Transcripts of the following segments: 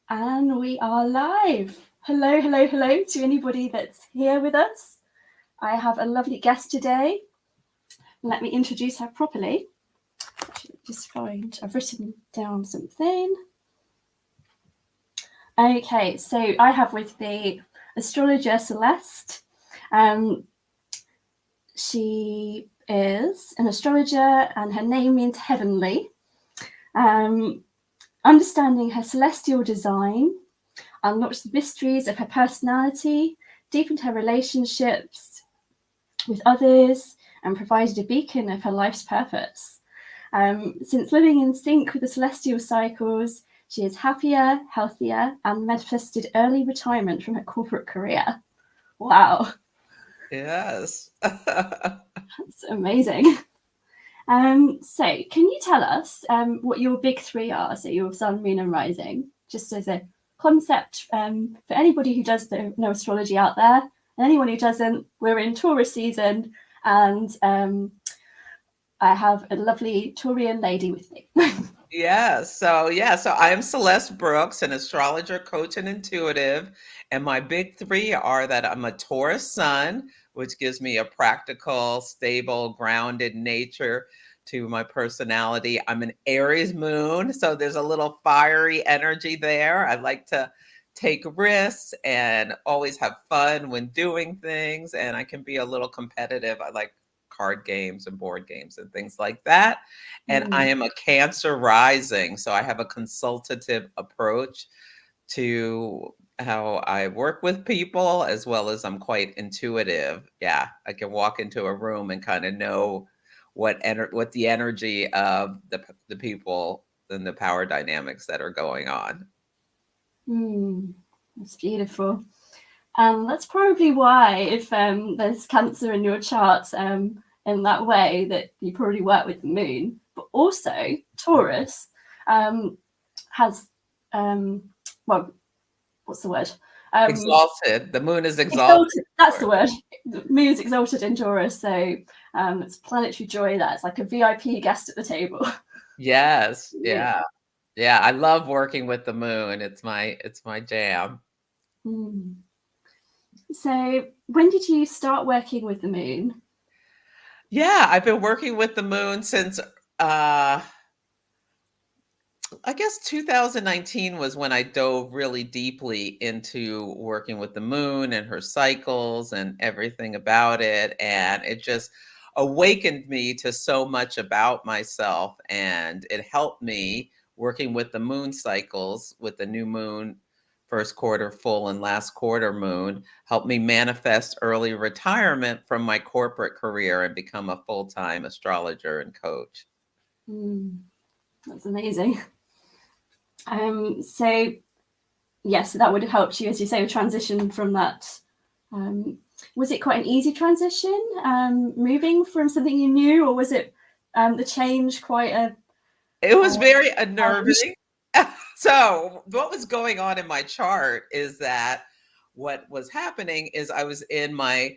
And we are live. Hello, hello, hello to anybody that's here with us. I have a lovely guest today. Let me introduce her properly. I've written down something. Okay, so I have with me astrologer Celeste. She is an astrologer and her name means heavenly. Understanding her celestial design unlocked the mysteries of her personality, deepened her relationships with others, and provided a beacon of her life's purpose. Since living in sync with the celestial cycles, she is happier, healthier, and manifested early retirement from her corporate career. Wow. Yes. That's amazing. So can you tell us what your big three are? So your sun, moon, and rising, just as a concept for anybody who does know astrology out there, and anyone who doesn't. We're in Taurus season, and I have a lovely Taurian lady with me. So I'm Celeste Brooks, an astrologer, coach, and intuitive. And my big three are that I'm a Taurus sun, which gives me a practical, stable, grounded nature to my personality. I'm an Aries moon, so there's a little fiery energy there. I like to take risks and always have fun when doing things, and I can be a little competitive. I like card games and board games and things like that. And I am a Cancer rising, so I have a consultative approach to how I work with people, as well as I'm quite intuitive. Yeah, I can walk into a room and kind of know what the energy of the people and the power dynamics that are going on. That's beautiful. And that's probably why, if there's Cancer in your chart in that way, that you probably work with the moon. But also, Taurus has, well, what's the word? Exalted. The moon is exalted. Exalted. That's the word. The moon is exalted in Taurus, so it's planetary joy. That's like a VIP guest at the table. Yes. Yeah. Yeah. I love working with the moon. It's my jam. Mm. So, when did you start working with the moon? Yeah, I've been working with the moon since I guess 2019 was when I dove really deeply into working with the moon and her cycles and everything about it. And it just awakened me to so much about myself. And it helped me working with the moon cycles with the new moon, first quarter full and last quarter moon, helped me manifest early retirement from my corporate career and become a full time astrologer and coach. That's amazing. So yes, that would have helped you, as you say, transition from that. Was it quite an easy transition, moving from something you knew, or was it the change quite a It was very challenge? unnerving. So, what was going on in my chart is that what was happening is I was in my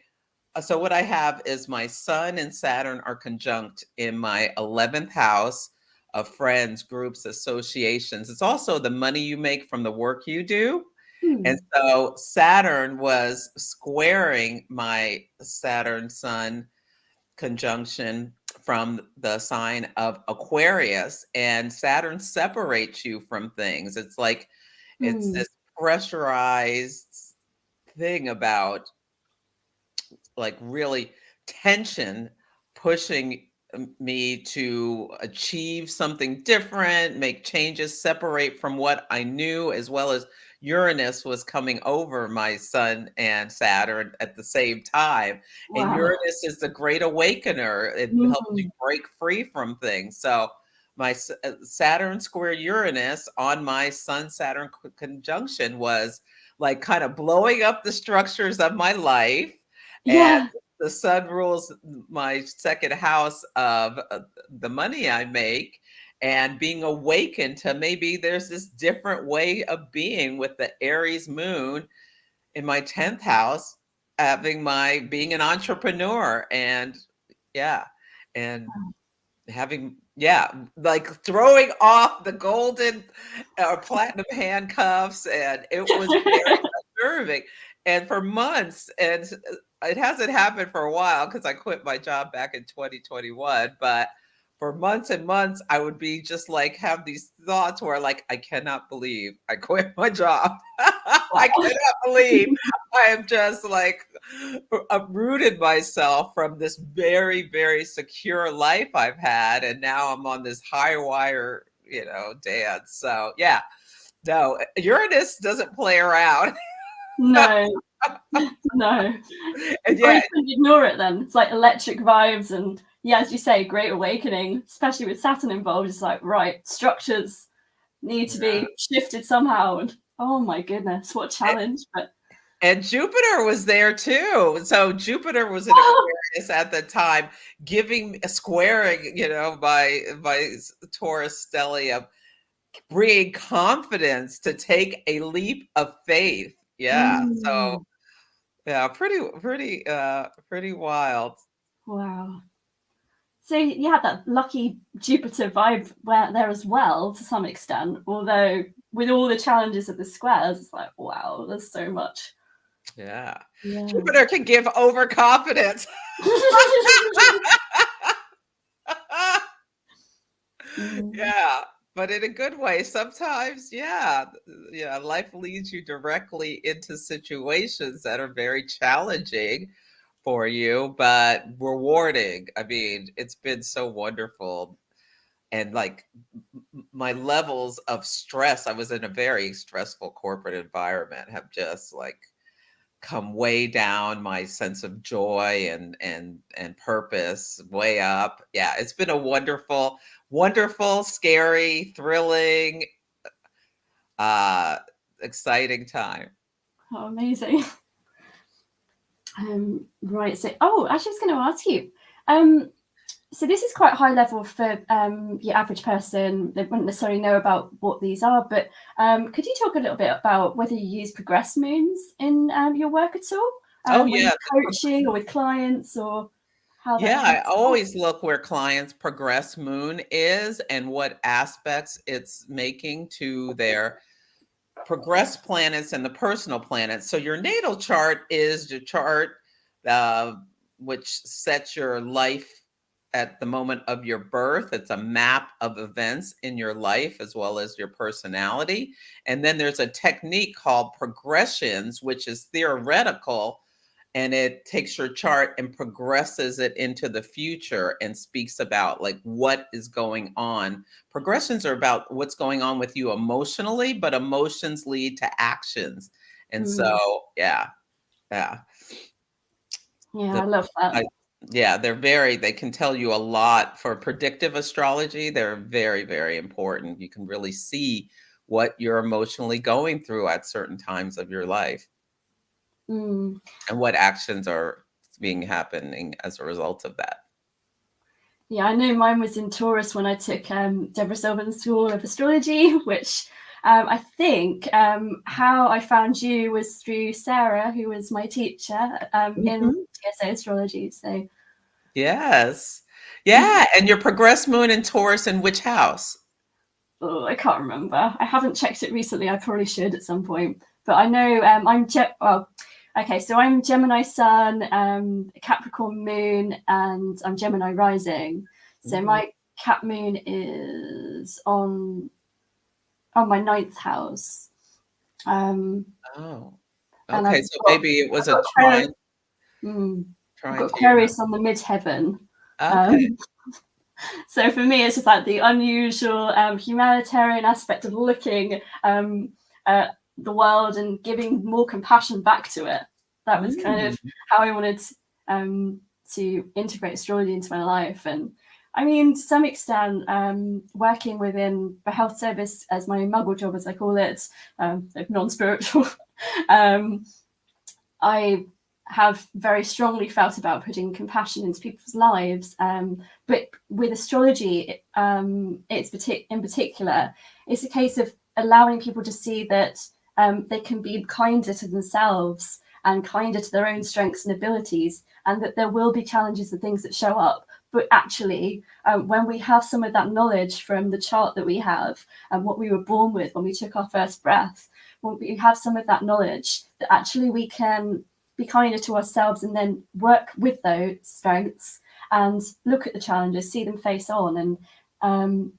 so what I have is my sun and Saturn are conjunct in my 11th house of friends, groups, associations. It's also the money you make from the work you do. And Hmm. so Saturn was squaring my Saturn Sun conjunction from the sign of Aquarius, and Saturn separates you from things. It's like it's Hmm. this pressurized thing about like really tension pushing me to achieve something different, make changes, separate from what I knew, as well as Uranus was coming over my sun and Saturn at the same time. And Wow. Uranus is the great awakener. It helps you Hmm. break free from things. So my Saturn square Uranus on my sun Saturn conjunction was like kind of blowing up the structures of my life, and Yeah. the sun rules my second house of the money I make, and being awakened to maybe there's this different way of being with the Aries moon in my 10th house, having my being an entrepreneur. And yeah, and having, yeah, like throwing off the golden or platinum handcuffs, and it was very unnerving. And for months, and it hasn't happened for a while because I quit my job back in 2021, but for months and months, I would be just like have these thoughts where like, I cannot believe I quit my job. Wow. I cannot believe I have just like uprooted myself from this very, very secure life I've had. And now I'm on this high wire, dance. So yeah, no, Uranus doesn't play around. No, no. And Or yeah, you can ignore it then. It's like electric vibes and yeah, as you say, great awakening, especially with Saturn involved. It's like, right, structures need to be shifted somehow. And oh my goodness, what a challenge. But and Jupiter was there too. So Jupiter was in Aquarius at the time, giving a squaring, by Taurus stellium, bringing confidence to take a leap of faith. Yeah. So yeah, pretty wild. wow. So you had that lucky Jupiter vibe there as well to some extent, although with all the challenges of the squares, it's like, wow, there's so much. Yeah. Yeah. Jupiter can give overconfidence. Yeah, but in a good way. Sometimes, yeah, life leads you directly into situations that are very challenging for you, but rewarding. I mean, it's been so wonderful. And like my levels of stress, I was in a very stressful corporate environment, have just like come way down. My sense of joy and purpose way up. Yeah, it's been a wonderful, wonderful, scary, thrilling, uh exciting time. Oh, amazing. Right. So, actually, I was going to ask you. So this is quite high level for your average person. They wouldn't necessarily know about what these are, but could you talk a little bit about whether you use progress moons in your work at all? Oh When yeah. you're coaching or with clients, or how that Yeah, I comes out? always look where clients' progress moon is and what aspects it's making to their progress planets and the personal planets. So your natal chart is your chart, uh, which sets your life at the moment of your birth. It's a map of events in your life as well as your personality. And then there's a technique called progressions, which is theoretical, and it takes your chart and progresses it into the future and speaks about like what is going on. Progressions are about what's going on with you emotionally, but emotions lead to actions. And so yeah, Yeah, the, I love that. yeah, they can tell you a lot. For predictive astrology, they're very, very important. You can really see what you're emotionally going through at certain times of your life Mm. and what actions are happening as a result of that. Yeah, I know mine was in Taurus when I took Deborah Silverman's School of Astrology, which I think how I found you was through Sarah, who was my teacher in TSA Astrology. So Yes. Yeah, and your progress moon in Taurus in which house? I can't remember. I haven't checked it recently. I probably should at some point. But I know so I'm Gemini Sun, Capricorn Moon, and I'm Gemini Rising. So my Cap Moon is on my 9th house. Oh, And okay. So maybe it was a I've trying got to Aquarius on the midheaven. Okay. So for me, it's just like the unusual humanitarian aspect of looking at the world and giving more compassion back to it. That was kind of how I wanted to integrate astrology into my life. And I mean, to some extent, working within the health service as my muggle job, as I call it, non-spiritual, I have very strongly felt about putting compassion into people's lives. But with astrology, in particular, it's a case of allowing people to see that they can be kinder to themselves and kinder to their own strengths and abilities, and that there will be challenges and things that show up, But actually, when we have some of that knowledge from the chart that we have and what we were born with when we took our first breath, when we have some of that knowledge, that actually we can be kinder to ourselves and then work with those strengths and look at the challenges, see them face on, and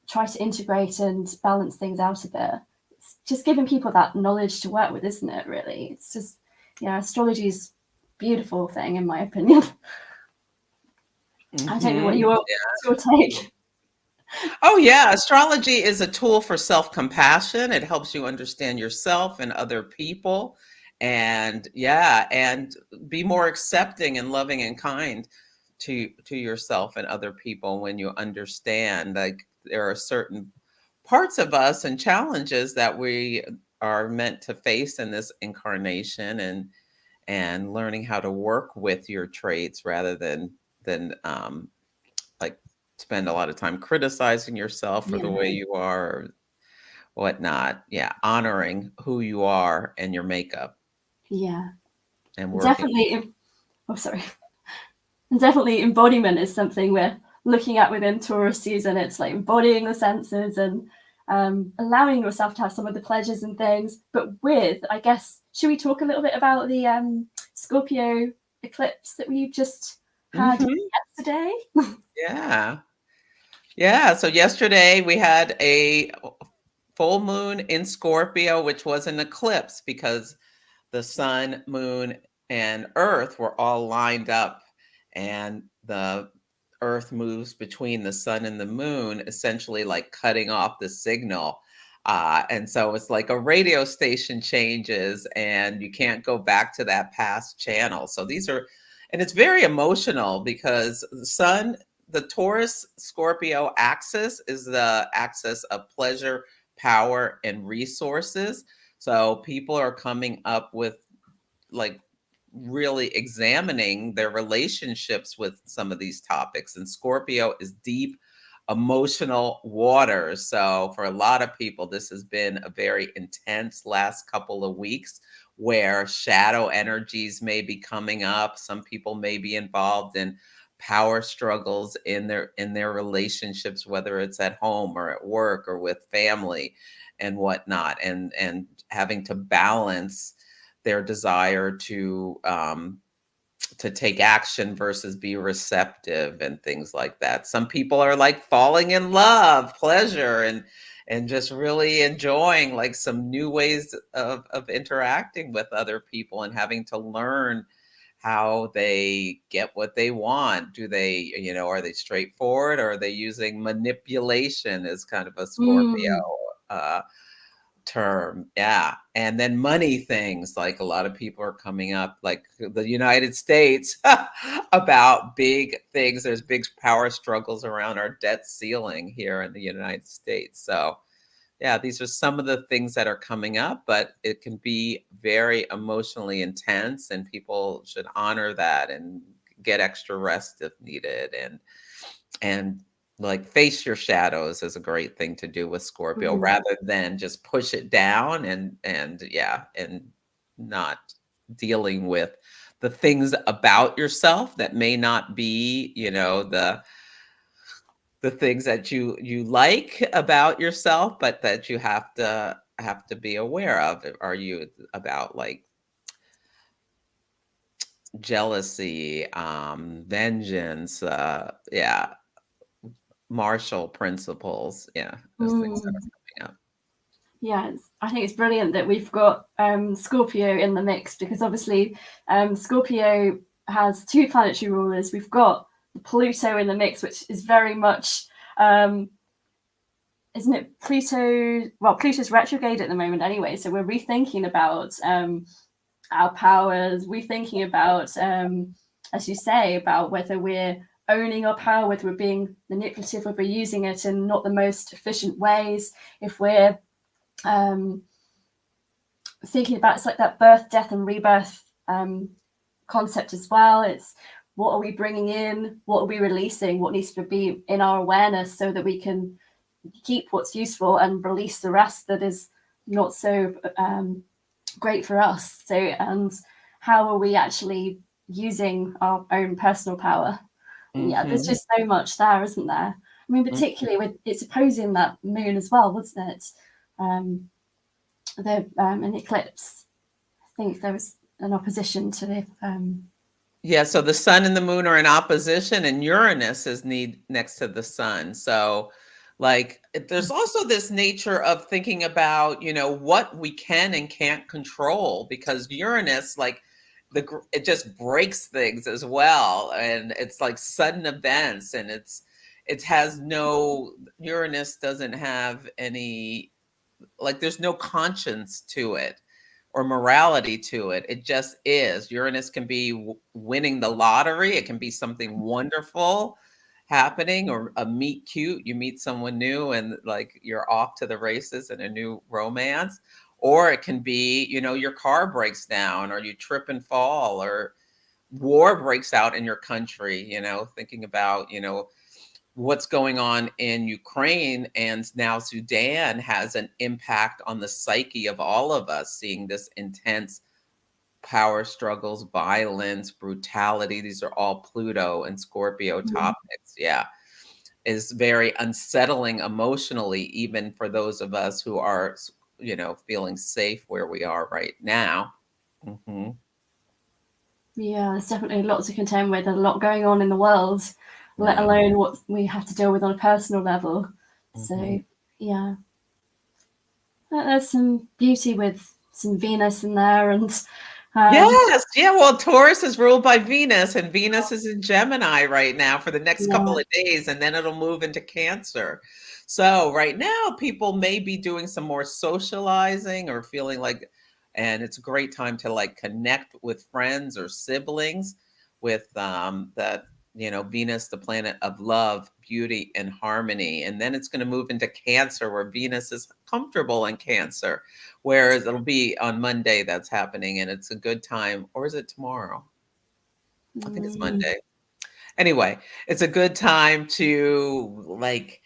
try to integrate and balance things out a bit. It's just giving people that knowledge to work with, isn't it, really? It's just, astrology is a beautiful thing, in my opinion. I don't know what your take. Oh, yeah. Astrology is a tool for self-compassion. It helps you understand yourself and other people. And and be more accepting and loving and kind to yourself and other people when you understand, like, there are certain parts of us and challenges that we are meant to face in this incarnation, and learning how to work with your traits rather than like spend a lot of time criticizing yourself for the way you are or whatnot. Yeah, honoring who you are and your makeup. Yeah, And working. Definitely embodiment is something we're looking at within Taurus season. It's like embodying the senses and allowing yourself to have some of the pleasures and things. But with, I guess, should we talk a little bit about the Scorpio eclipse that we just had yesterday? Yeah. So yesterday we had a full moon in Scorpio, which was an eclipse because the sun, moon, and earth were all lined up, and the earth moves between the sun and the moon, essentially like cutting off the signal. And so it's like a radio station changes and you can't go back to that past channel. So and it's very emotional because the Taurus Scorpio axis is the axis of pleasure, power, and resources. So people are coming up with, like, really examining their relationships with some of these topics. And Scorpio is deep emotional waters. So for a lot of people, this has been a very intense last couple of weeks where shadow energies may be coming up. Some people may be involved in power struggles in their relationships, whether it's at home or at work or with family and whatnot, and having to balance their desire to take action versus be receptive and things like that. Some people are like falling in love, pleasure, and just really enjoying like some new ways of interacting with other people and having to learn how they get what they want. Do they, are they straightforward, or are they using manipulation as kind of a Scorpio term? Yeah. And then money things, like a lot of people are coming up, like the United States, about big things. There's big power struggles around our debt ceiling here in the United States. So yeah, these are some of the things that are coming up, but it can be very emotionally intense, and people should honor that and get extra rest if needed, and like face your shadows is a great thing to do with Scorpio, rather than just push it down and not dealing with the things about yourself that may not be, the things that you like about yourself, but that you have to be aware of. Are you about like jealousy, vengeance, Marshall principles. Yeah, those things that are coming up. Yeah, I think it's brilliant that we've got Scorpio in the mix, because obviously Scorpio has two planetary rulers. We've got Pluto in the mix, which is very much, isn't it Pluto? Well, Pluto's retrograde at the moment anyway, so we're rethinking about our powers, rethinking about, as you say, about whether we're owning our power, whether we're being manipulative, whether we're using it in not the most efficient ways, if we're thinking about, it's like that birth, death, and rebirth concept as well. It's what are we bringing in, what are we releasing, what needs to be in our awareness, so that we can keep what's useful and release the rest that is not so great for us. So, and how are we actually using our own personal power Yeah, there's Mhm. just so much there, isn't there? I mean, Mm. particularly with it's opposing that moon as well, wasn't it? Um, an eclipse. I think there was an opposition to the. Yeah, so the sun and the moon are in opposition, and Uranus is next to the sun. So, like, there's also this nature of thinking about, what we can and can't control, because Uranus, like, it just breaks things as well, and it's like sudden events, and it has no Uranus doesn't have any, like, there's no conscience to it or morality to it. It just is. Uranus can be winning the lottery. It can be something wonderful happening, or a meet cute. You meet someone new and, like, you're off to the races in a new romance. Or it can be, your car breaks down, or you trip and fall, or war breaks out in your country, thinking about, what's going on in Ukraine and now Sudan has an impact on the psyche of all of us, seeing this intense power struggles, violence, brutality. These are all Pluto and Scorpio topics. Yeah. Is very unsettling emotionally, even for those of us who are, feeling safe where we are right now. Hmm. Yeah, there's definitely a lot to contend with, and a lot going on in the world, let Yeah. alone what we have to deal with on a personal level. Hmm. So, yeah, there's some beauty with some Venus in there, and Yes, yeah, well, Taurus is ruled by Venus, and Venus is in Gemini right now for the next yeah, couple of days, and then it'll move into Cancer. So right now, people may be doing some more socializing or feeling like, and it's a great time to, like, connect with friends or siblings with that, Venus, the planet of love, beauty, and harmony. And then it's going to move into Cancer, where Venus is comfortable in Cancer. Whereas it'll be on Monday that's happening, and it's a good time. Or is it tomorrow? I think it's mm, Monday. Anyway, it's a good time to, like,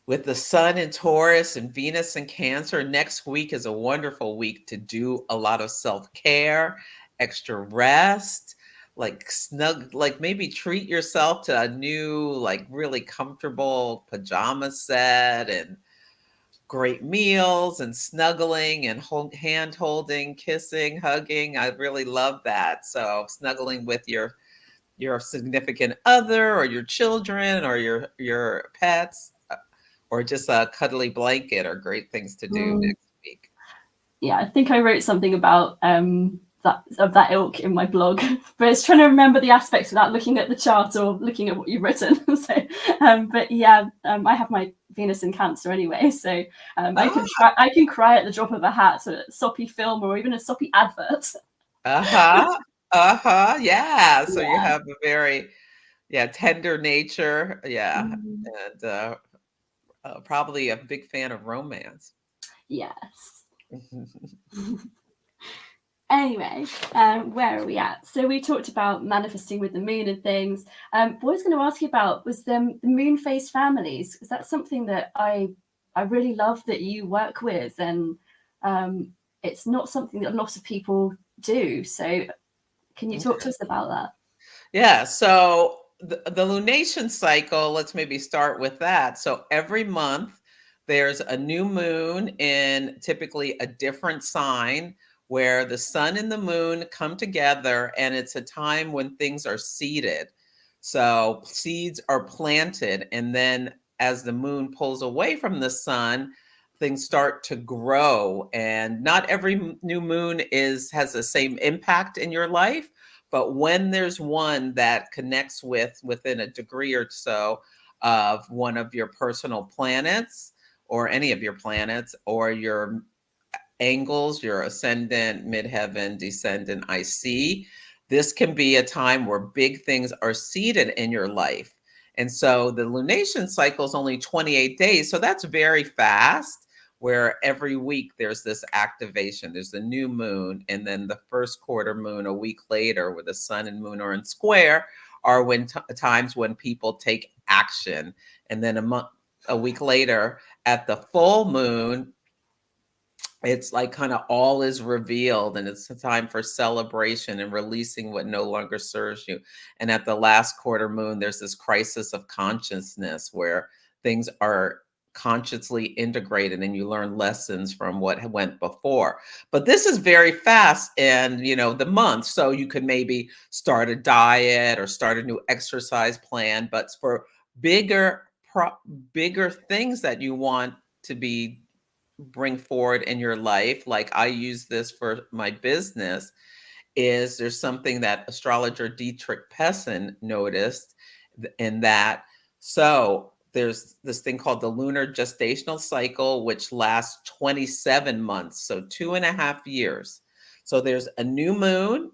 with the sun in Taurus and Venus in Cancer. Next week is a wonderful week to do a lot of self-care, extra rest, like snug, like maybe treat yourself to a new, like, really comfortable pajama set, and great meals, and snuggling, and hand holding, kissing, hugging. I really love that. So snuggling with your significant other, or your children, or your pets, or just a cuddly blanket are great things to do mm, next week. yeah, I think I wrote something about that of that ilk in my blog, but it's trying to remember the aspects without looking at the chart or looking at what you've written. So, but yeah, I have my Venus in Cancer anyway, so Ah, I can cry at the drop of a hat at a soppy film or even a soppy advert. uh-huh. Uh-huh. Yeah. So you Yeah. have a very, yeah, tender nature. Yeah. Mm, And probably a big fan of romance. yes. Anyway, where are we at? So we talked about manifesting with the moon and things. What I was going to ask you about was the moon phase families, because that's something that I really love that you work with, and it's not something that a lot of people do. So can you talk to us about that? Yeah, so the lunation cycle, let's maybe start with that. So every month there's a new moon in typically a different sign, where the sun and the moon come together, and it's a time when things are seeded. So seeds are planted, and then as the moon pulls away from the sun, things start to grow. And not every new moon is has the same impact in your life, but when there's one that connects within a degree or so of one of your personal planets, or any of your planets, or your angles, your ascendant, midheaven, descendant, IC, this can be a time where big things are seeded in your life. And so the lunation cycle is only 28 days. So that's very fast, where every week there's this activation. There's the new moon, and then the first quarter moon a week later, where the sun and moon are in square, are when times when people take action. And then a week later, at the full moon, it's like kind of all is revealed, and it's a time for celebration and releasing what no longer serves you. And at the last quarter moon, there's this crisis of consciousness where things are consciously integrated and you learn lessons from what went before. But this is very fast, and the month, so you could maybe start a diet or start a new exercise plan. But for bigger bigger things that you want to be bring forward in your life, like I use this for my business, is there's something that astrologer Dietrich Pessin noticed in that. So there's this thing called the lunar gestational cycle, which lasts 27 months, so 2.5 years. So there's a new moon,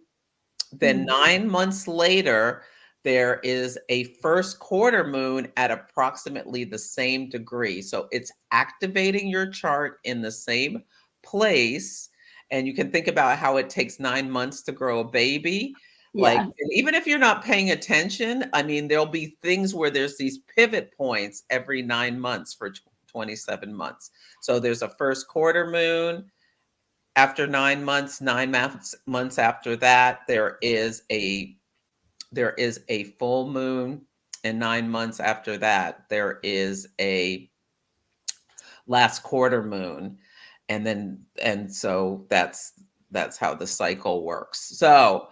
then 9 months later, there is a first quarter moon at approximately the same degree. So it's activating your chart in the same place. And you can think about how it takes 9 months to grow a baby. Like, Yeah. and even if you're not paying attention, I mean, there'll be things where there's these pivot points every 9 months for 27 months. So there's a first quarter moon. After 9 months, 9 months after that, there is a full moon, and 9 months after that, there is a last quarter moon, and so that's how the cycle works. So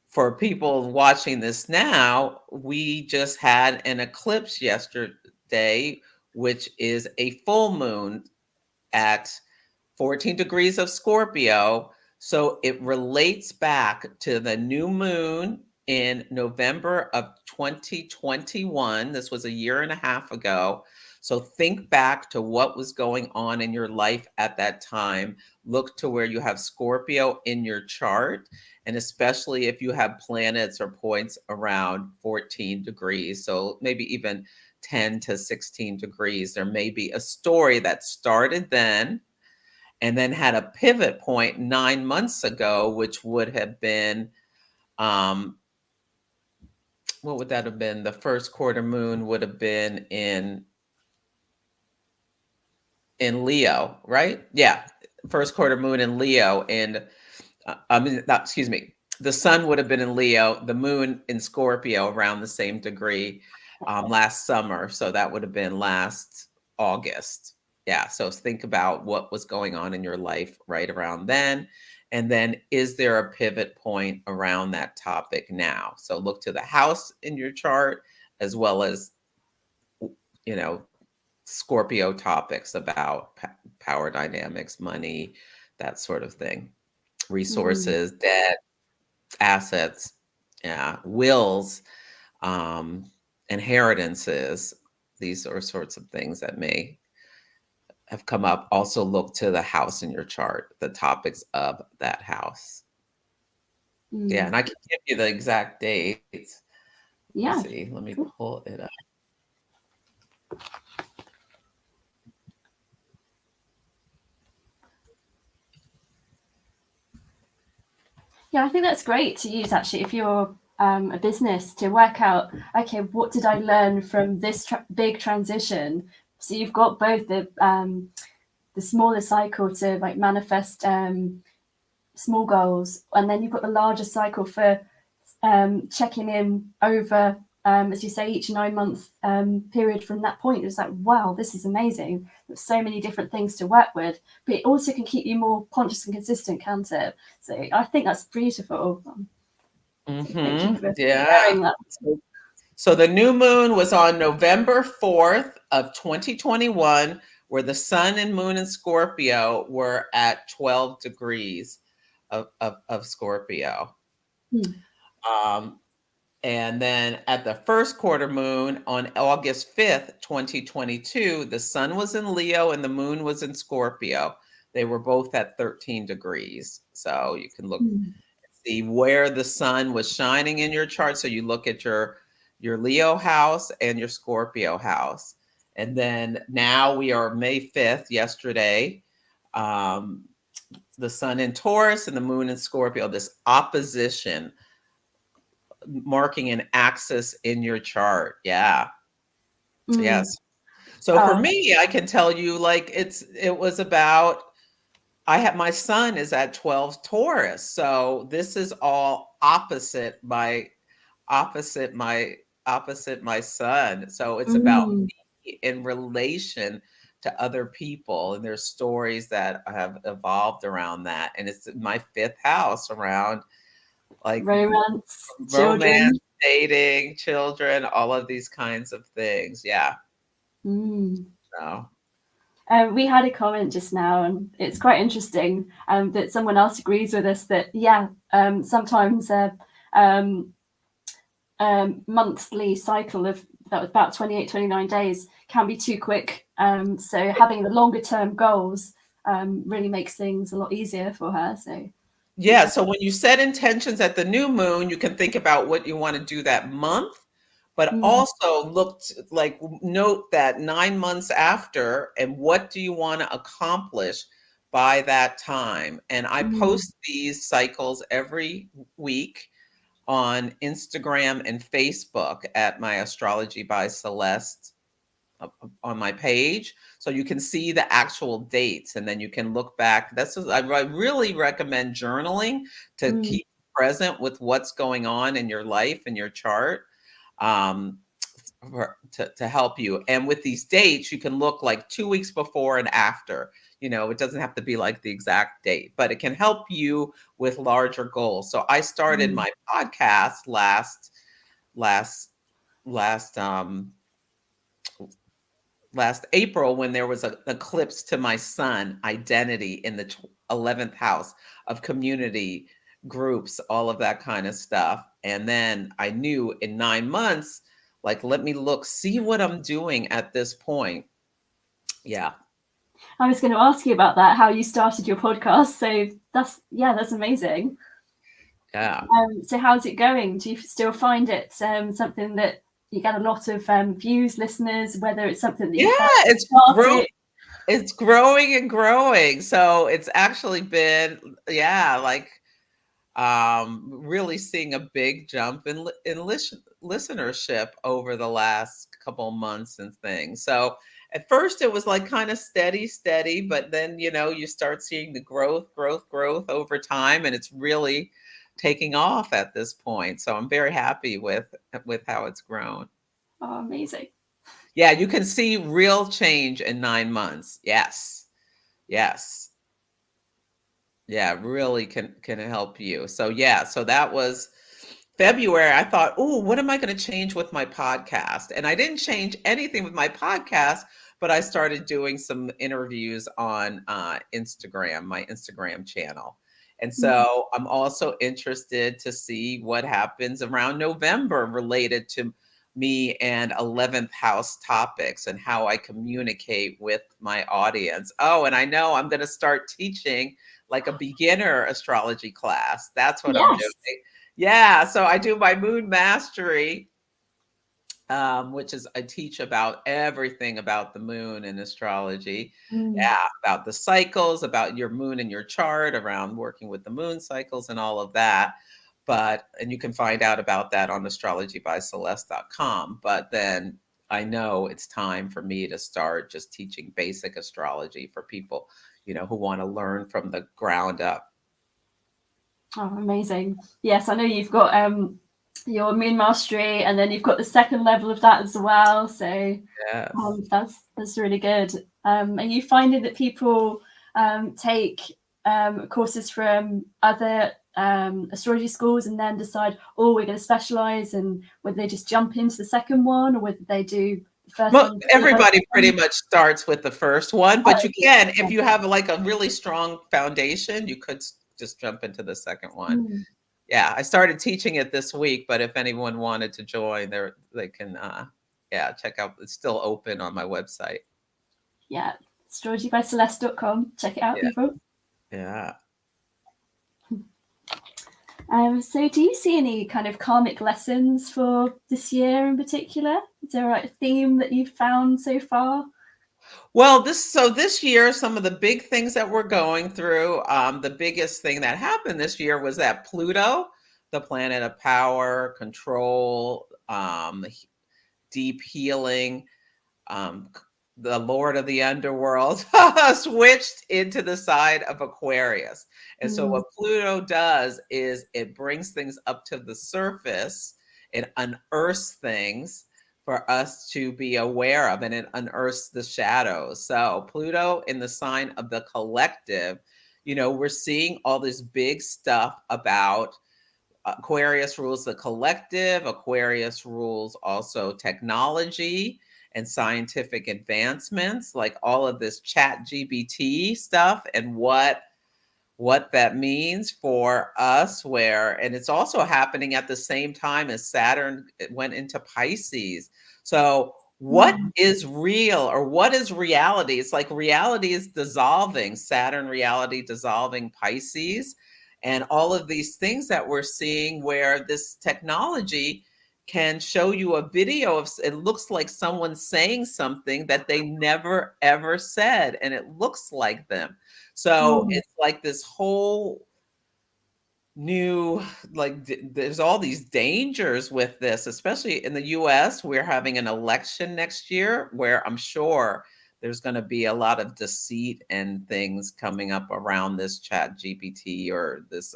for people watching this now, we just had an eclipse yesterday, which is a full moon at 14 degrees of Scorpio. So it relates back to the new moon in November of 2021. This was a year and a half ago. So think back to what was going on in your life at that time. Look to where you have Scorpio in your chart, and especially if you have planets or points around 14 degrees. So maybe even 10 to 16 degrees. There may be a story that started then and then had a pivot point 9 months ago, which would have been, what would that have been? The first quarter moon would have been in Leo, right? Yeah, first quarter moon in Leo, and excuse me, the sun would have been in Leo, the moon in Scorpio around the same degree last summer. So that would have been last August. Yeah. So think about what was going on in your life right around then. And then is there a pivot point around that topic now? So look to the house in your chart as well as, Scorpio topics about power dynamics, money, that sort of thing, resources, debt, assets, yeah, wills, inheritances. These are sorts of things that may have come up. Also look to the house in your chart, the topics of that house. Yeah, and I can give you the exact dates. Yeah. Let's see, let me pull it up. Yeah, I think that's great to use actually if you're a business to work out, okay, what did I learn from this big transition? So you've got both the smaller cycle to like manifest small goals, and then you've got the larger cycle for checking in over, as you say, each 9-month period from that point. It's like, wow, this is amazing. There's so many different things to work with, but it also can keep you more conscious and consistent, can't it? So I think that's beautiful. Thank you for sharing that. So the new moon was on November 4th of 2021, where the sun and moon in Scorpio were at 12 degrees of Scorpio. And then at the first quarter moon on August 5th, 2022, the sun was in Leo and the moon was in Scorpio. They were both at 13 degrees. So you can look, see where the sun was shining in your chart. So you look at your Leo house and your Scorpio house. And then now we are May 5th, yesterday, the sun in Taurus and the moon in Scorpio, this opposition marking an axis in your chart. Yeah. Yes. So for me, I can tell you, like, it was about my son is at 12 Taurus. So this is all opposite my opposite my son. So it's about Mm, me in relation to other people, and there's stories that have evolved around that. And it's my fifth house around like romance, romance, children. dating, children, all of these kinds of things. Yeah. Mm. So We had a comment just now, and it's quite interesting that someone else agrees with us that, yeah, sometimes um, monthly cycle of that was about 28, 29 days can be too quick. So having the longer term goals really makes things a lot easier for her. So, yeah, yeah. so when you set intentions at the new moon, you can think about what you want to do that month, but Mm, also like note that 9 months after, and what do you want to accomplish by that time? And I mm, post these cycles every week on Instagram and Facebook at my Astrology by Celeste on my page, so you can see the actual dates, and then you can look back. I really recommend journaling to mm, keep present with what's going on in your life and your chart, um, to help you. And with these dates, you can look like 2 weeks before and after. It doesn't have to be like the exact date, but it can help you with larger goals. So I started mm, my podcast last last last April, when there was an eclipse to my sun identity in the 11th house of community groups, all of that kind of stuff. And then I knew in 9 months, like, let me look, see what I'm doing at this point. Yeah. I was going to ask you about that, how you started your podcast. So that's amazing. Yeah. So how's it going? Do you still find it something that you get a lot of views, listeners, whether it's something that Yeah. you found It's grown. started? It's growing and growing. So it's actually been, yeah, like, really seeing a big jump in listenership over the last couple months and things. So at first it was like kind of steady, but then you start seeing the growth over time, and it's really taking off at this point. So I'm very happy with how it's grown. Oh, amazing. Yeah, you can see real change in 9 months. Yes, yes. Yeah, really can help you. So yeah, so that was February. I thought, oh, what am I going to change with my podcast? And I didn't change anything with my podcast, but I started doing some interviews on Instagram, my Instagram channel. And Mm, so I'm also interested to see what happens around November related to me and 11th house topics and how I communicate with my audience. Oh, and I know I'm going to start teaching like a beginner astrology class. That's what I'm yes. doing. Yeah, so I do my moon mastery, which is I teach about everything about the moon and astrology. Mm, Yeah, about the cycles, about your moon and your chart, around working with the moon cycles and all of that. And you can find out about that on astrologybyceleste.com. But then I know it's time for me to start just teaching basic astrology for people, who want to learn from the ground up. oh, amazing. Yes, I know you've got your moon mastery, and then you've got the second level of that as well. So Yes. that's really good. Are you finding that people take courses from other astrology schools and then decide, oh, we're going to specialize, and whether they just jump into the second one or whether they do the first Well, one? everybody pretty much starts with the first one, but you Yeah. can, if you have like a really strong foundation, you could just jump into the second one. Mm, Yeah, I started teaching it this week, but if anyone wanted to join, they can yeah, check out. It's still open on my website. yeah, astrologybyceleste.com. Check it out, Yeah. people. Yeah. So do you see any kind of karmic lessons for this year in particular? Is there a theme that you've found so far? Well, this year, some of the big things that we're going through, the biggest thing that happened this year was that Pluto, the planet of power, control, deep healing, um, the Lord of the underworld, switched into the side of Aquarius. And so Mm. what Pluto does is it brings things up to the surface, it unearths things for us to be aware of, and it unearths the shadows. So Pluto in the sign of the collective, we're seeing all this big stuff about Aquarius rules the collective. Aquarius rules also technology and scientific advancements, like all of this chat GBT stuff and what that means for us, and it's also happening at the same time as Saturn went into Pisces. So what is real, or what is reality? It's like reality is dissolving, Saturn reality dissolving Pisces, and all of these things that we're seeing where this technology can show you a video of, it looks like someone saying something that they never ever said, and it looks like them. So Mm. it's like this whole new, like, there's all these dangers with this, especially in the US. We're having an election next year where I'm sure there's going to be a lot of deceit and things coming up around this chat GPT, or this,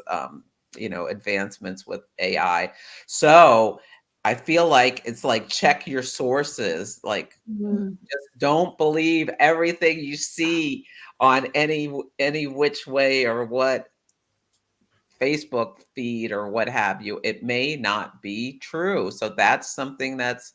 advancements with AI. So I feel like it's like, check your sources, like, Mm. just don't believe everything you see on any which way, or what Facebook feed or what have you. It may not be true. So that's something that's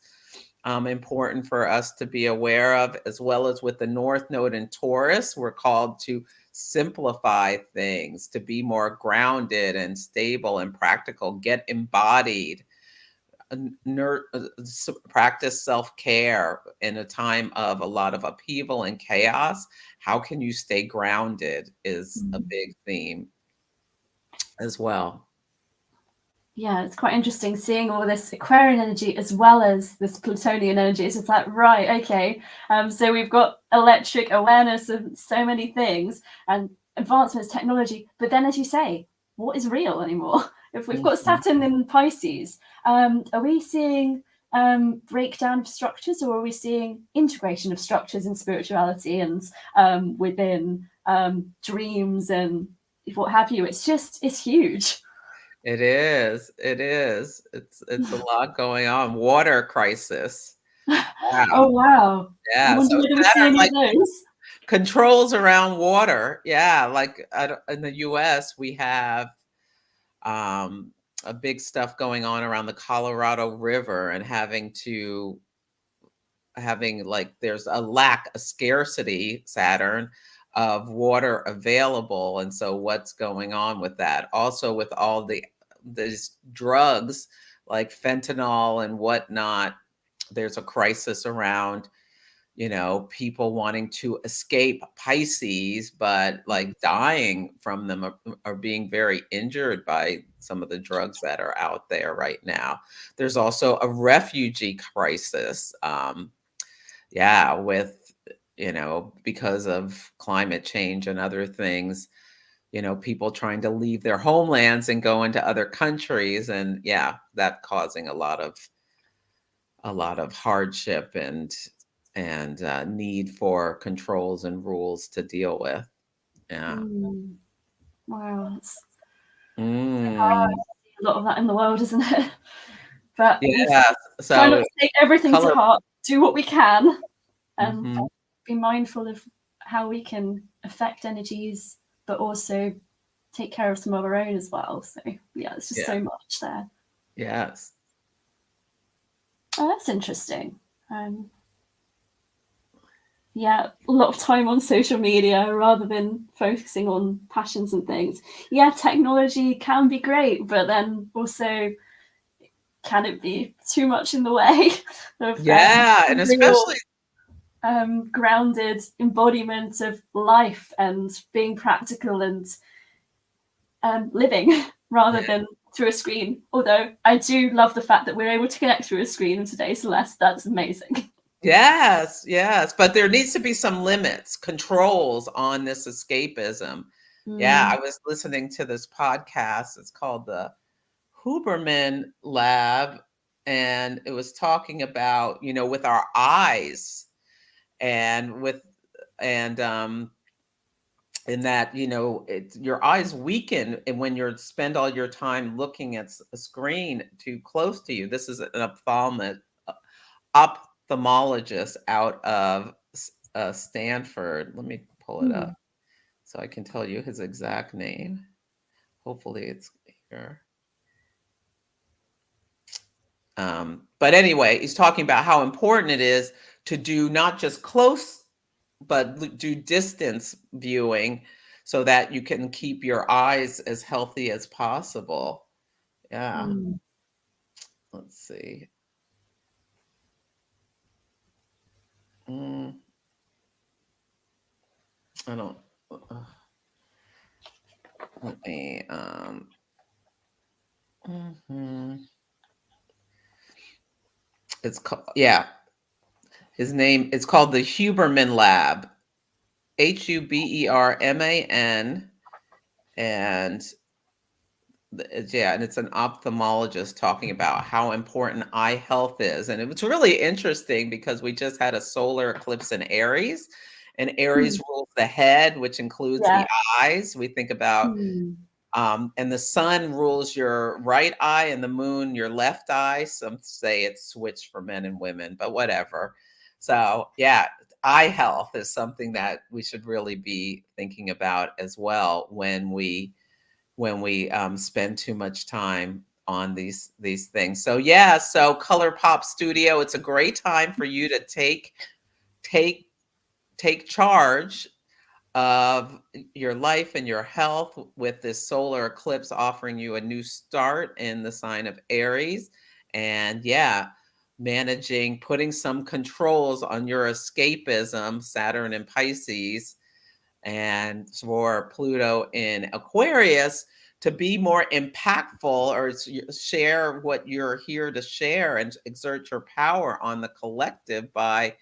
important for us to be aware of, as well as with the North Node in Taurus. We're called to simplify things, to be more grounded and stable and practical, get embodied, practice self-care in a time of a lot of upheaval and chaos. How can you stay grounded is a big theme as well. Yeah, it's quite interesting seeing all this Aquarian energy as well as this Plutonian energy. It's just like, right, okay. So we've got electric awareness of so many things and advancements, technology. But then, as you say, what is real anymore? If we've got Mhm. Saturn in Pisces, are we seeing breakdown of structures, or are we seeing integration of structures in spirituality and within dreams and what have you? It's huge. It is. It is. It's a lot going on. Water crisis. Oh, Wow. wow. I Yeah. wonder So whether we see Saturn, any of like, those. controls around water. Yeah. Like, in the US, we have um, a big stuff going on around the Colorado River, and having, like, there's a scarcity, Saturn, of water available. And so what's going on with that? Also with all these drugs like fentanyl and whatnot, there's a crisis around, people wanting to escape Pisces, but like dying from them, or being very injured by some of the drugs that are out there right now. There's also a refugee crisis. Yeah, with, because of climate change and other things, people trying to leave their homelands and go into other countries, and yeah, that causing a lot of hardship and need for controls and rules to deal with. Yeah. Mm, wow, it's Mm. a lot of that in the world, isn't it? But we Yeah. try not So to take everything to color. heart, do what we can, and Mhm. be mindful of how we can affect energies, but also take care of some of our own as well. So, yeah, it's just Yeah. so much there. Yes. Oh, that's interesting. Um, yeah, a lot of time on social media rather than focusing on passions and things. Yeah, technology can be great, but then also, can it be too much in the way of Yeah, and real especially. grounded embodiment of life and being practical and living rather than through a screen? Although I do love the fact that we're able to connect through a screen today, Celeste. That's amazing. Yes, yes, but there needs to be some limits, controls on this escapism. Yeah, Mm. I was listening to this podcast. It's called the Huberman Lab, and it was talking about, with our eyes. and with and in that, your eyes weaken, and when you spend all your time looking at a screen too close to you. This is an ophthalmologist out of Stanford. Let me pull it up Mm. so I can tell you his exact name. Hopefully it's here. But anyway, he's talking about how important it is to do not just close, but do distance viewing so that you can keep your eyes as healthy as possible. Yeah. Mm. Let's see. Mm, I don't. Let me. Mhm. It's called. Yeah. His name. It's called the Huberman Lab. Huberman, and and it's an ophthalmologist talking about how important eye health is. And it was really interesting because we just had a solar eclipse in Aries, and Aries Mm. rules the head, which includes the Yeah. eyes. We think about, Mm. and the sun rules your right eye and the moon your left eye. Some say it's switched for men and women, but whatever. So, yeah, eye health is something that we should really be thinking about as well when we spend too much time on these things. So yeah, so Color Pop Studio, it's a great time for you to take take charge of your life and your health with this solar eclipse offering you a new start in the sign of Aries. And yeah, putting some controls on your escapism, Saturn and Pisces, and for Pluto in Aquarius to be more impactful, or share what you're here to share and exert your power on the collective by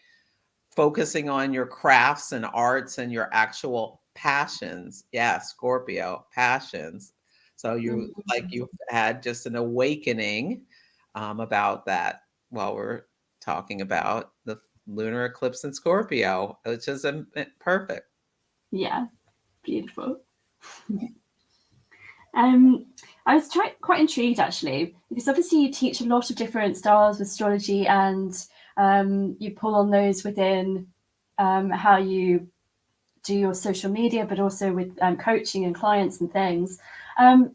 focusing on your crafts and arts and your actual passions. Yeah, Scorpio, passions. So Mm. you've had just an awakening about that while we're talking about the lunar eclipse in Scorpio, which is perfect. Yeah. Beautiful. I was quite intrigued actually, because obviously you teach a lot of different styles of astrology, and you pull on those within how you do your social media, but also with coaching and clients and things.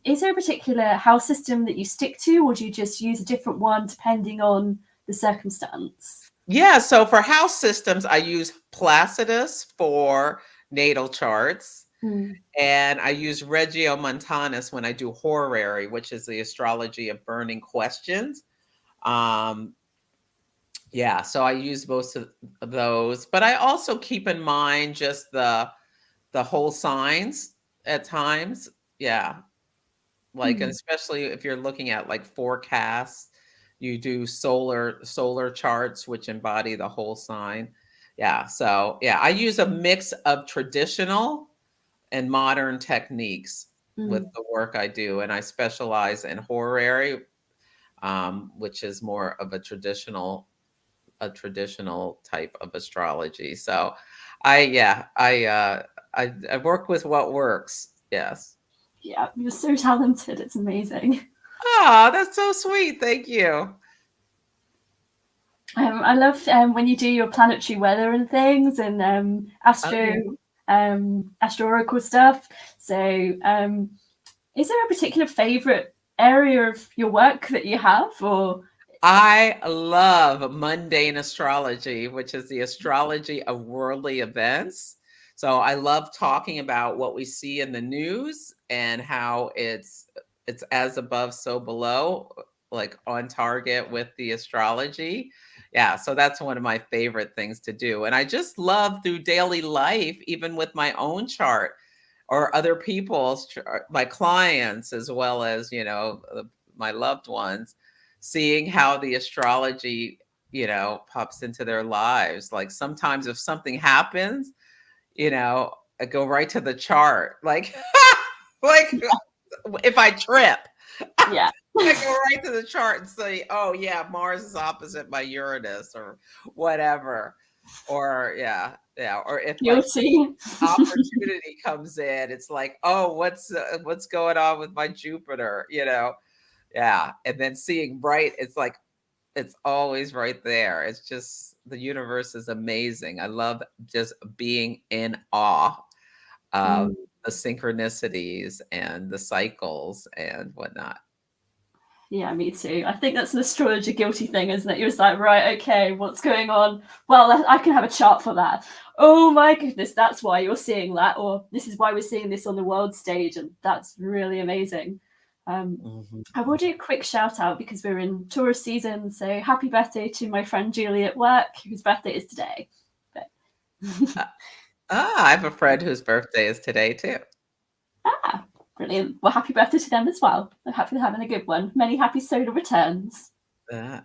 Is there a particular house system that you stick to, or do you just use a different one depending on the circumstance? Yeah, so for house systems, I use Placidus for natal charts, Mm. and I use Regiomontanus when I do horary, which is the astrology of burning questions. Um, yeah, so I use most of those, but I also keep in mind just the whole signs at times. Yeah, like, and Mm. especially if you're looking at like forecasts, you do solar charts which embody the whole sign. Yeah, so yeah, I use a mix of traditional and modern techniques with Mm. the work I do, and I specialize in horary, which is more of a traditional type of astrology. So I work with what works. Yes. Yeah, you're so talented. It's amazing. Oh, that's so sweet. Thank you. I love when you do your planetary weather and things, and Oh, yeah. astro oracle stuff. So, is there a particular favorite area of your work that you have, or I love mundane astrology, which is the astrology of worldly events. So I love talking about what we see in the news and how it's as above, so below, like on target with the astrology. Yeah, so that's one of my favorite things to do. And I just love through daily life, even with my own chart or other people's, my clients, as well as, my loved ones, seeing how the astrology, pops into their lives. Like sometimes if something happens, I go right to the chart. Like, like if I trip, yeah, I go right to the chart and say, oh yeah, Mars is opposite my Uranus or whatever. Or or if like Guilty. opportunity comes in, it's like, oh, what's going on with my Jupiter, Yeah. And then seeing bright, it's like it's always right there. It's just the universe is amazing. I love just being in awe of Mm. the synchronicities and the cycles and whatnot. Yeah, me too. I think that's an astrologer guilty thing, isn't it? You're just like, right, okay, what's going on? Well, I can have a chart for that. Oh my goodness, that's why you're seeing that, or this is why we're seeing this on the world stage, and that's really amazing. Mhm. I will do a quick shout out because we're in Taurus season. So happy birthday to my friend Julie at work, whose birthday is today. But Uh, I have a friend whose birthday is today too. brilliant. Well, happy birthday to them as well. I'm happy they're having a good one. Many happy solar returns. Uh,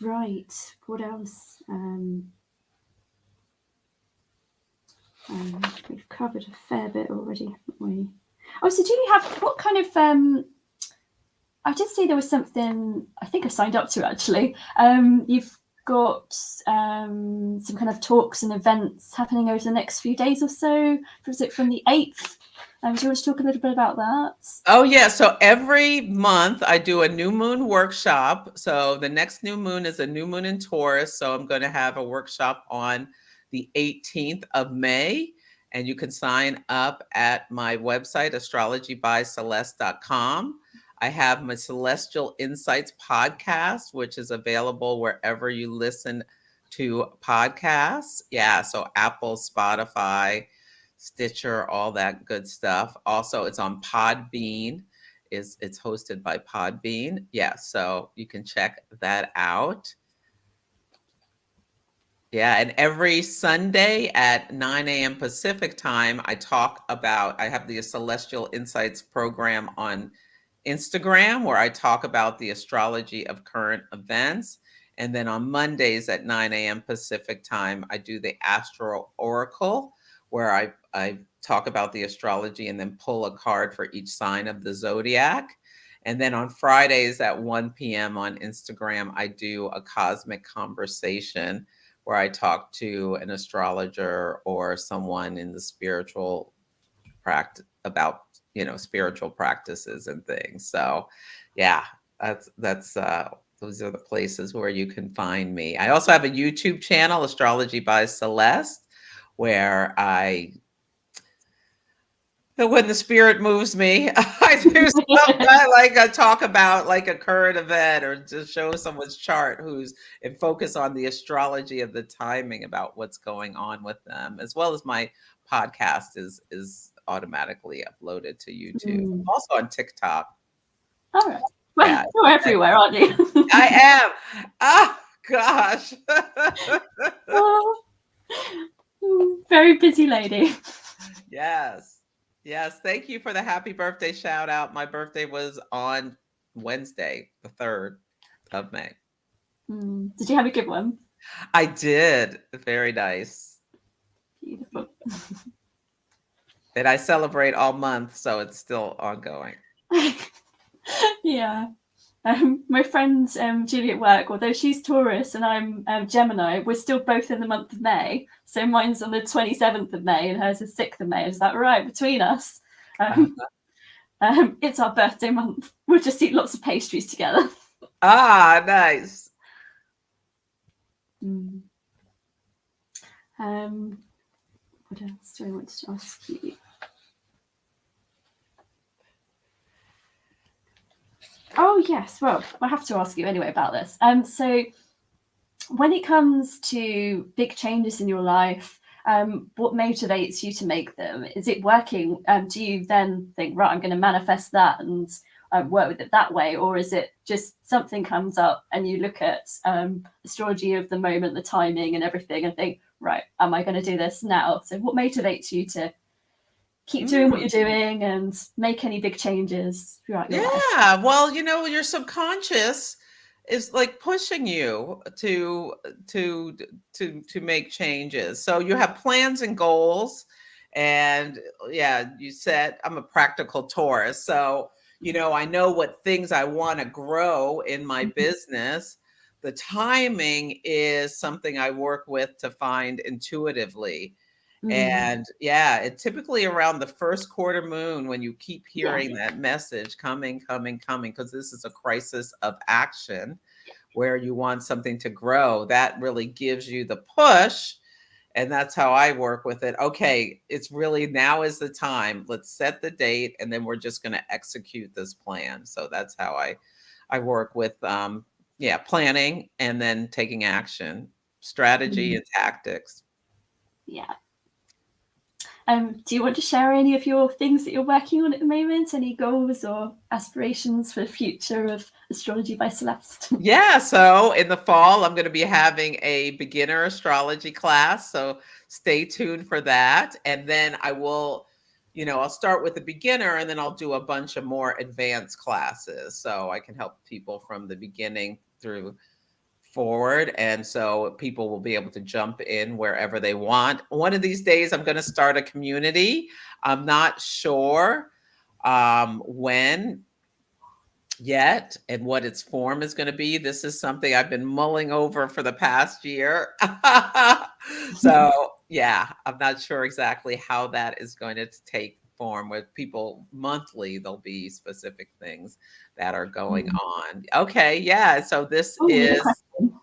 Right. What else? We've covered a fair bit already, haven't we? Oh, so do you have what kind of? I did see there was something I think I signed up to actually. You've got some kind of talks and events happening over the next few days or so. Was it from the 8th? Do you want to talk a little bit about that? oh yeah, so every month I do a new moon workshop. So the next new moon is a new moon in Taurus. So I'm going to have a workshop on the 18th of May. And you can sign up at my website, astrologybyceleste.com. I have my Celestial Insights podcast, which is available wherever you listen to podcasts. Yeah, so Apple, Spotify, Stitcher, all that good stuff. Also, it's on Podbean. It's hosted by Podbean. Yeah, so you can check that out. Yeah, and every Sunday at 9 a.m. Pacific time, I have the Celestial Insights program on Instagram where I talk about the astrology of current events. And then on Mondays at 9 a.m. Pacific time, I do the Astro Oracle where I talk about the astrology and then pull a card for each sign of the zodiac. And then on Fridays at 1 p.m. on Instagram, I do a cosmic conversation where I talk to an astrologer or someone in the spiritual practice about, spiritual practices and things. So yeah, that's those are the places where you can find me. I also have a YouTube channel, Astrology by Celeste, where when the spirit moves me, I do something I talk about like a current event or just show someone's chart who's and focus on the astrology of the timing about what's going on with them, as well as my podcast is automatically uploaded to YouTube. Mm. Also on TikTok. All right. Well, Yeah. you're everywhere, aren't you? I am. Oh gosh. Oh, very busy lady. Yes. Yes. Thank you for the happy birthday shout out. My birthday was on Wednesday, the 3rd of May. Did you have a good one? I did. Very nice. Beautiful. And I celebrate all month, so it's still ongoing. Yeah. My friend Julie at work, although she's Taurus and I'm Gemini, we're still both in the month of May. So mine's on the 27th of May and hers is 6th of May. Is that right? Between us. It's our birthday month. We'll just eat lots of pastries together. Ah, nice. What else do I want to ask you? Oh, yes. Well, I have to ask you anyway about this. So when it comes to big changes in your life, what motivates you to make them? Is it working? Do you then think, right, I'm going to manifest that and work with it that way? Or is it just something comes up and you look at astrology of the moment, the timing and everything and think, right, am I going to do this now? So what motivates you to keep doing what you're doing and make any big changes throughout your life? Yeah. Well, your subconscious is like pushing you to make changes. So you have plans and goals. And yeah, you said I'm a practical Taurus. So, I know what things I want to grow in my business. the timing is something I work with to find intuitively. And yeah, it typically around the first quarter moon when you keep Yeah. hearing that message coming, because this is a crisis of action where you want something to grow, that really gives you the push. And that's how I work with it. Okay, it's really now is the time. Let's set the date and then we're just going to execute this plan. So that's how I work with yeah, planning and then taking action, strategy and tactics. Yeah. Do you want to share any of your things that you're working on at the moment? Any goals or aspirations for the future of Astrology by Celeste? Yeah, so in the fall, I'm going to be having a beginner astrology class. So stay tuned for that. And then I will, I'll start with the beginner and then I'll do a bunch of more advanced classes. So I can help people from the beginning through forward. And so people will be able to jump in wherever they want. One of these days, I'm going to start a community. I'm not sure when yet and what its form is going to be. This is something I've been mulling over for the past year. So, yeah, I'm not sure exactly how that is going to take form with people monthly. There'll be specific things that are going on. Okay, yeah. So this Oh, we have a is question.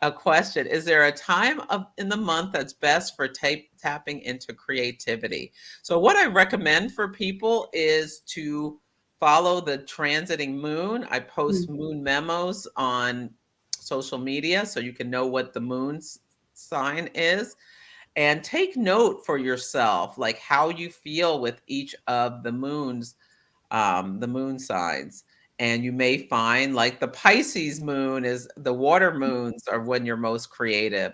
a question. Is there a time in the month that's best for tapping into creativity? So what I recommend for people is to follow the transiting moon. I post moon memos on social media so you can know what the moon's sign is, and take note for yourself, like how you feel with each of the moon signs. And you may find like the Pisces moon is the water moons are when you're most creative.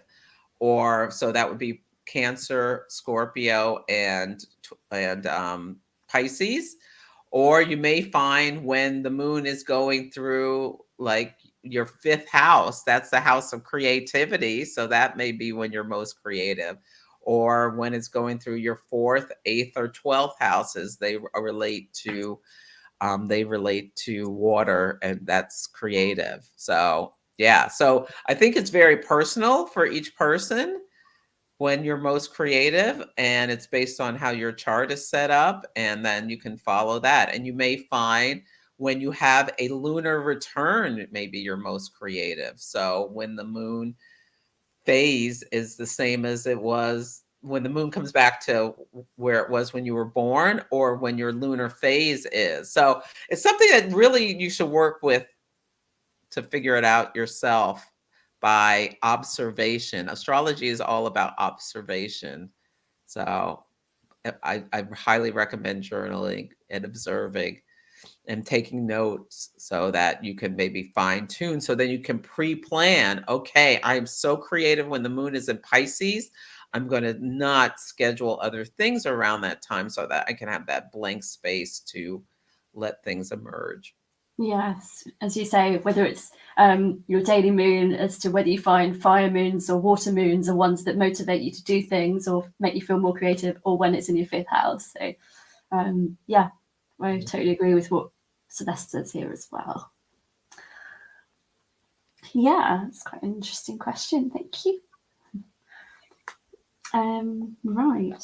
Or so that would be Cancer, Scorpio, and Pisces. Or you may find when the moon is going through like your fifth house, that's the house of creativity. So that may be when you're most creative. Or when it's going through your fourth, eighth, or 12th houses, they relate to water, and that's creative. So yeah, so I think it's very personal for each person when you're most creative, and it's based on how your chart is set up, and then you can follow that. And you may find when you have a lunar return, maybe you're most creative. So when the moon phase is the same as it was when the moon comes back to where it was when you were born, or when your lunar phase is. So it's something that really you should work with to figure it out yourself by observation. Astrology is all about observation. So I highly recommend journaling and observing and taking notes so that you can maybe fine tune. So then you can pre-plan. Okay, I'm so creative when the moon is in Pisces. I'm going to not schedule other things around that time so that I can have that blank space to let things emerge. Yes, as you say, whether it's your daily moon, as to whether you find fire moons or water moons are ones that motivate you to do things or make you feel more creative, or when it's in your fifth house. So, yeah, I totally agree with what Celeste says here as well. Yeah, it's quite an interesting question. Thank you. Right.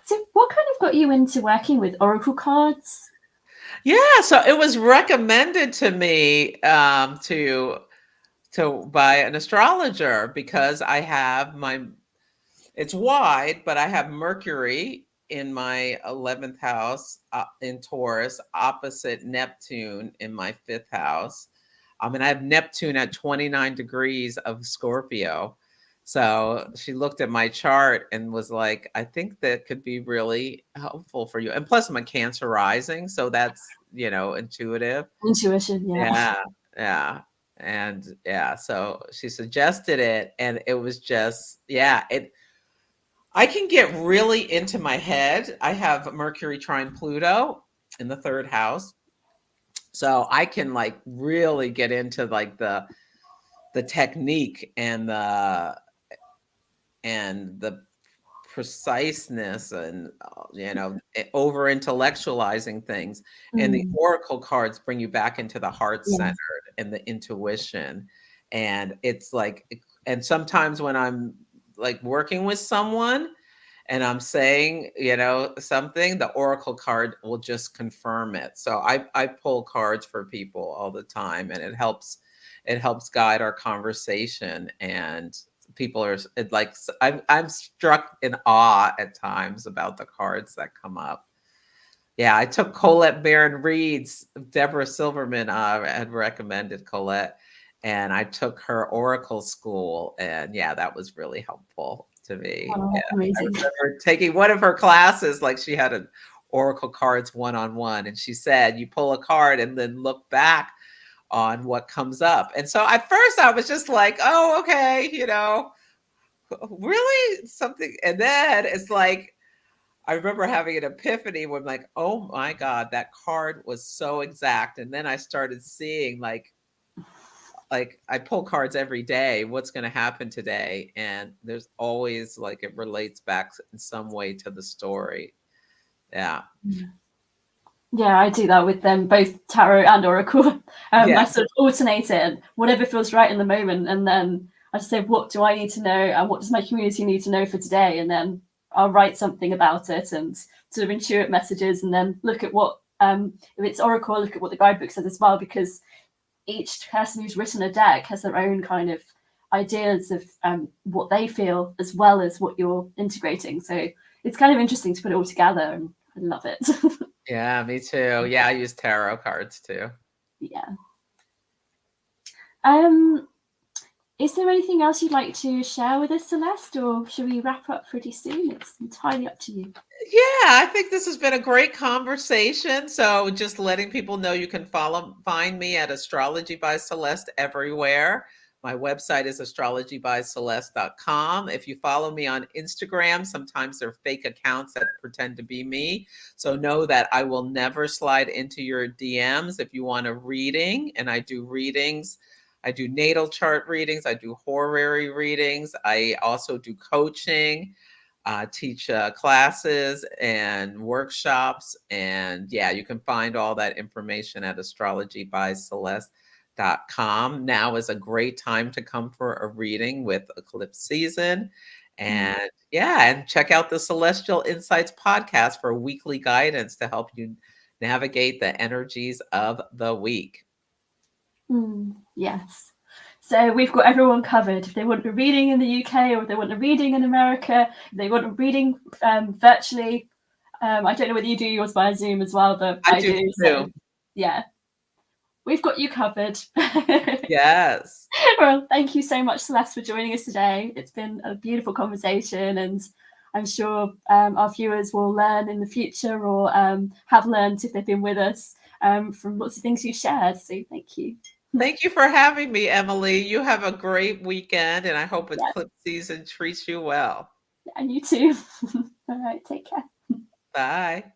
So, what kind of got you into working with oracle cards? Yeah, so it was recommended to me to by an astrologer because I have it's wide, but I have Mercury in my 11th house in Taurus, opposite Neptune in my fifth house. And I have Neptune at 29 degrees of Scorpio. So she looked at my chart and was like, I think that could be really helpful for you. And plus, I'm a Cancer rising. So that's, intuitive. Intuition, yeah. Yeah. Yeah. And yeah, so she suggested it, and it was just, I can get really into my head. I have Mercury trine Pluto in the third house. So I can like really get into like the technique and the preciseness and over intellectualizing things. And the Mm. oracle cards bring you back into the heart Yeah. centered and the intuition. And it's like, and sometimes when I'm like working with someone and I'm saying, something, the oracle card will just confirm it. So I pull cards for people all the time, and it helps guide our conversation. And people are like, I'm struck in awe at times about the cards that come up. Yeah, I took Colette Baron Reed's. Deborah Silverman had recommended Colette, and I took her Oracle School, and yeah, that was really helpful to me. Oh, Yeah, I amazing. remember taking one of her classes, like she had an Oracle cards one-on-one, and she said, you pull a card and then look back on what comes up. And so at first I was just like, oh, okay, really something. And then it's like, I remember having an epiphany when I'm like, oh my God, that card was so exact. And then I started seeing like I pull cards every day. What's going to happen today? And there's always like it relates back in some way to the story. Yeah. Yeah, I do that with them, both tarot and oracle. Yeah. I sort of alternate it, and whatever feels right in the moment, and then I just say, what do I need to know, and what does my community need to know for today? And then I'll write something about it and sort of intuit messages, and then look at what, if it's oracle, look at what the guidebook says as well, because each person who's written a deck has their own kind of ideas of what they feel, as well as what you're integrating. So it's kind of interesting to put it all together, and I love it. Yeah, me too. Yeah, I use tarot cards too. Yeah. Is there anything else you'd like to share with us, Celeste, or should we wrap up pretty soon? It's entirely up to you. Yeah, I think this has been a great conversation. So just letting people know you can find me at Astrology by Celeste everywhere. My website is astrologybyceleste.com. If you follow me on Instagram, sometimes they're fake accounts that pretend to be me. So know that I will never slide into your DMs if you want a reading. And I do readings. I do natal chart readings. I do horary readings. I also do coaching. Teach classes and workshops. And yeah, you can find all that information at astrologybyceleste.com. Now is a great time to come for a reading with eclipse season. And yeah, and check out the Celestial Insights podcast for weekly guidance to help you navigate the energies of the week. Yes. So we've got everyone covered. If they want a reading in the UK, or if they want a reading in America, if they want a reading virtually. I don't know whether you do yours via Zoom as well, but I do. So yeah, we've got you covered. Yes. Well, thank you so much, Celeste, for joining us today. It's been a beautiful conversation, and I'm sure our viewers will learn in the future, or have learned if they've been with us from lots of things you shared. So thank you. Thank you for having me, Emily. You have a great weekend, and I hope eclipse season treats you well. And you too. All right, take care. Bye.